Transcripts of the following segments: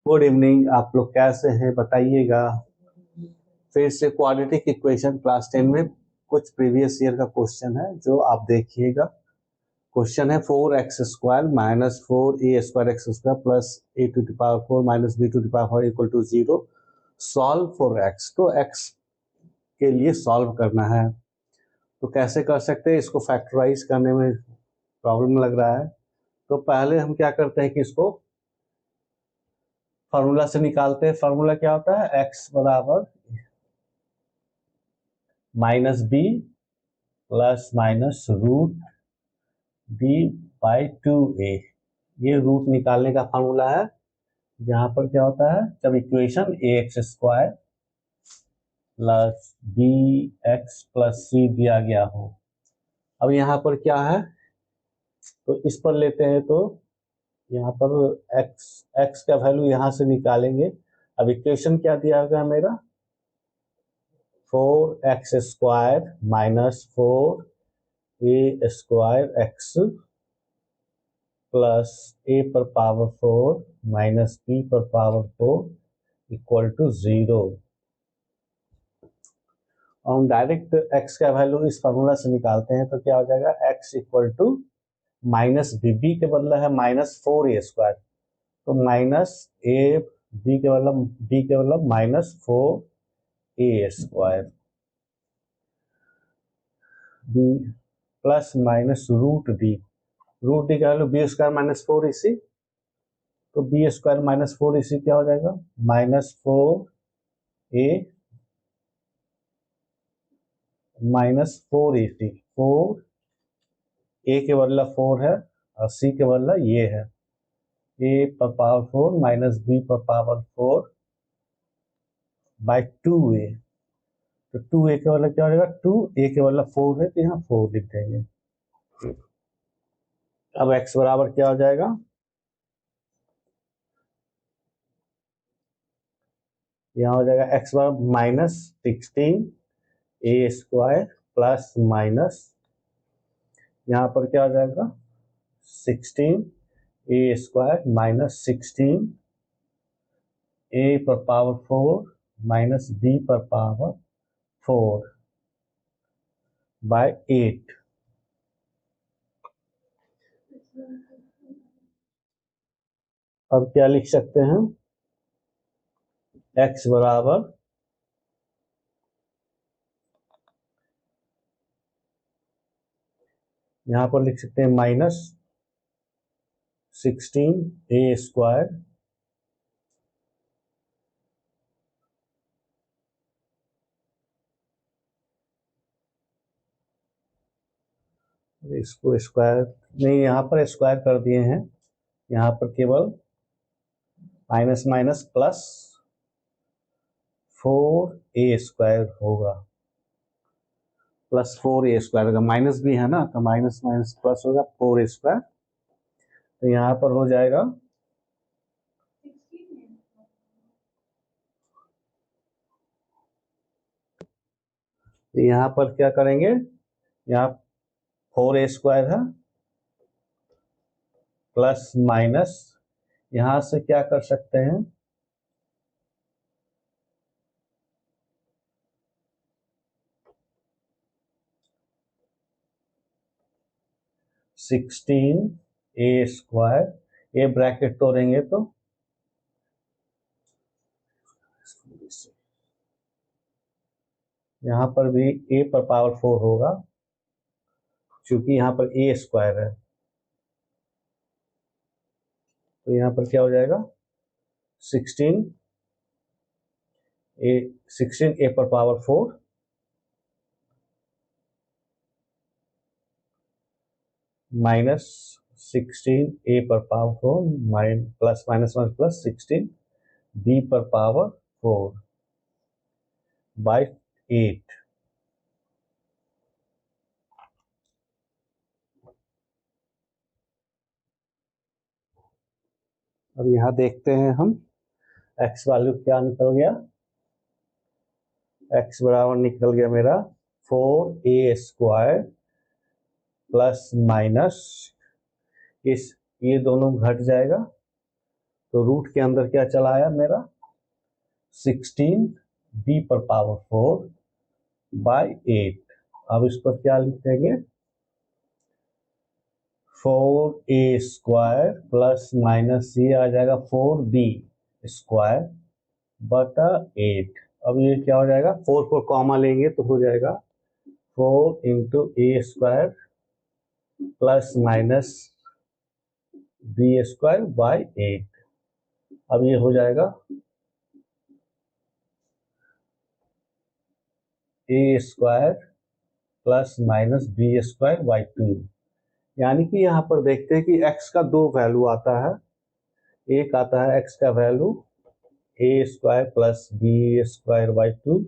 Good evening. आप लोग कैसे हैं बताइएगा। फिर से क्वाड्रेटिक इक्वेशन क्लास 10 में कुछ प्रीवियस ईयर का क्वेश्चन है जो आप देखिएगा। क्वेश्चन है 4x² minus 4a² plus a⁴ minus b⁴ equal to 0 solve for x। तो x के लिए सॉल्व करना है तो कैसे कर सकते हैं। इसको फैक्टराइज करने में प्रॉब्लम लग रहा है तो पहले हम क्या करते हैं कि इसको फार्मूला से निकालते हैं। फार्मूला क्या होता है, x बराबर minus B plus minus root B by 2a। ये रूट निकालने का फार्मूला है। जहां पर क्या होता है, जब equation ax² plus B X plus C दिया गया हो। अब यहाँ पर क्या है तो इस पर लेते हैं तो यहाँ पर x का वैल्यू यहाँ से निकालेंगे। अब इक्वेशन क्या दिया गया मेरा, 4x² minus 4a² plus a पर पावर 4 माइनस b पर पावर 4 इक्वल टू 0। हम डायरेक्ट x का वैल्यू इस फॉर्मूला से निकालते हैं तो क्या हो जाएगा, x equal to minus b के बदला है माइनस 4a² तो माइनस b के मतलब minus 4a² b plus minus root D का वैल्यू b² माइनस 4ac तो b² माइनस 4ac क्या हो जाएगा, minus 4a minus 4ac। 4a के बदला 4 है और c के बदला ये है, a पर पावर 4 माइनस b पर पावर 4 बाई 2a। तो 2a के बदला क्या हो जाएगा, 2a के बदला 4 है तो यहाँ 4 लिख देंगे। अब x बराबर क्या हो जाएगा, यहाँ हो जाएगा x बराबर माइनस 16a² प्लस माइनस यहाँ पर क्या हो जाएगा 16a² माइनस 16a पर पावर 4 माइनस b पर पावर 4 बाय 8। अब क्या लिख सकते हैं, x बराबर यहाँ पर लिख सकते हैं माइनस 16a² इसको स्क्वायर नहीं, यहाँ पर स्क्वायर कर दिए हैं, यहाँ पर केवल माइनस माइनस प्लस 4a² होगा, प्लस 4a² होगा, माइनस भी है ना तो माइनस माइनस प्लस होगा 4a²। तो यहाँ पर हो जाएगा तो यहाँ पर क्या करेंगे, यहाँ 4a² है प्लस माइनस यहाँ से क्या कर सकते हैं 16a², ये ब्रैकेट तोड़ेंगे तो यहाँ पर भी a पर पावर 4 होगा क्योंकि यहाँ पर a² है तो यहाँ पर क्या हो जाएगा 16a पर पावर 4 माइनस 16a पर power 4 plus minus 1 plus 16b पर पावर 4 बाई 8। अब यहाँ देखते हैं हम x वैल्यू क्या निकल गया, x बराबर निकल गया मेरा 4a² प्लस माइनस ये दोनों घट जाएगा तो रूट के अंदर क्या चला आया मेरा 16b⁴ बाई 8। अब इस पर क्या लिखेंगे 4a² प्लस माइनस ये आ जाएगा 4b² बटा 8। अब ये क्या हो जाएगा 4 को कॉमा लेंगे तो हो जाएगा 4 × a² plus minus b² by 8। अब ये हो जाएगा a² plus minus b² by 2। यानी कि यहाँ पर देखते हैं कि x का दो वैल्यू आता है। एक आता है x का value a² plus b² by 2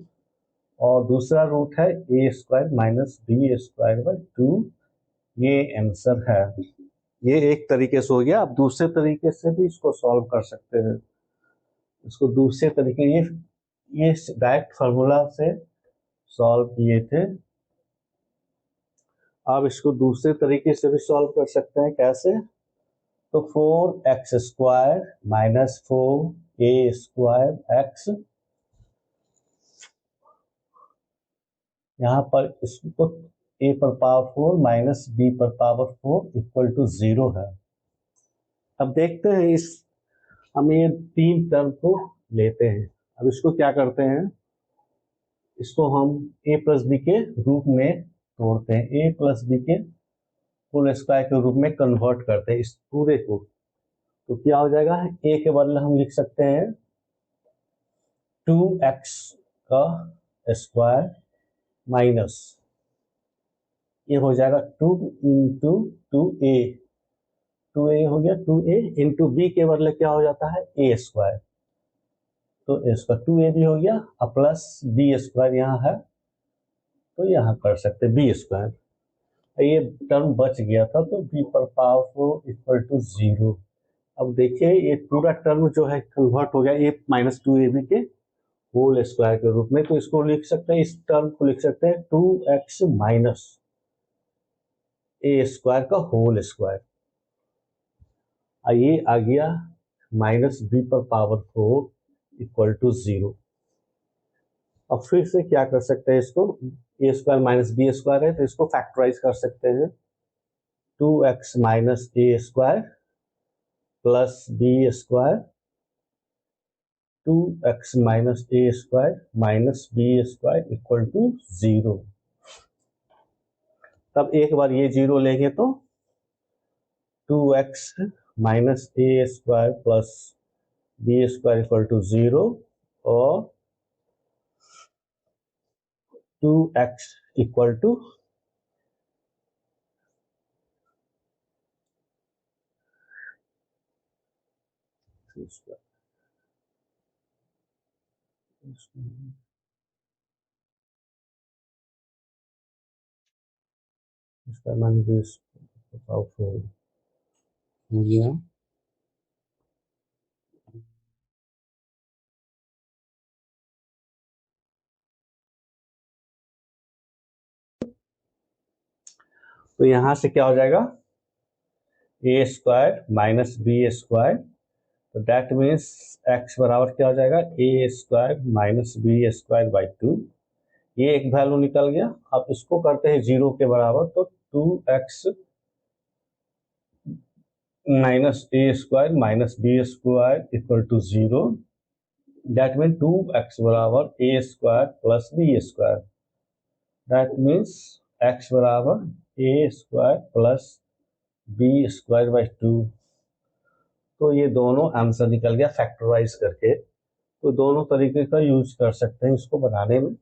और दूसरा रूट है a² माइनस b² बाई 2। ये आंसर है। ये एक तरीके से हो गया। आप दूसरे तरीके से भी इसको सॉल्व कर सकते हैं। इसको दूसरे तरीके ये डायरेक्ट फार्मूला से सॉल्व किए थे। आप इसको दूसरे तरीके से भी सॉल्व कर सकते हैं। कैसे? तो 4x² माइनस 4a²x, यहाँ पर इसको a⁴ minus b⁴ equal to 0 है। अब देखते हैं हम ये तीन टर्म को लेते हैं। अब इसको क्या करते हैं, इसको हम a प्लस बी के रूप में तोड़ते हैं, a प्लस बी के होल स्क्वायर के रूप में कन्वर्ट करते हैं इस पूरे को। तो क्या हो जाएगा, a के बदले हम लिख सकते हैं 2x का स्क्वायर माइनस ये हो जाएगा 2 × 2a। 2a हो गया, 2a इंटू b के बदले क्या हो जाता है a²। तो इसका 2a भी हो गया और प्लस b² यहाँ है तो यहाँ कर सकते b²। ये टर्म बच गया था तो b⁴ इक्वल टू 0। अब देखिए ये पूरा टर्म जो है कन्वर्ट हो गया a माइनस 2ab के होल स्क्वायर के रूप में। तो इसको लिख सकते हैं, इस टर्म को लिख सकते हैं 2x माइनस a² का होल स्क्वायर। ये आ गया माइनस b⁴ इक्वल टू 0। अब फिर से क्या कर सकते हैं, इसको a² माइनस b² है तो इसको फैक्टराइज कर सकते हैं। 2x minus a² plus b², 2x minus a² minus b² equal to 0। तब एक बार ये 0 लेंगे तो 2x minus a² plus b² equal to 0 और 2x इक्वल टू इसका मान हो गया। तो यहां से क्या हो जाएगा a² माइनस b²। तो दैट मीन्स x बराबर क्या हो जाएगा a² माइनस b² बाई 2। ये एक वैल्यू निकल गया। अब इसको करते हैं 0 के बराबर तो 2x minus a² minus b² equal to 0। That mean 2x बराबर a² plus b²। That means x बराबर a² प्लस b² बाई 2। तो ये दोनों आंसर निकल गया फैक्टराइज करके। तो दोनों तरीके का यूज कर सकते हैं इसको बनाने में।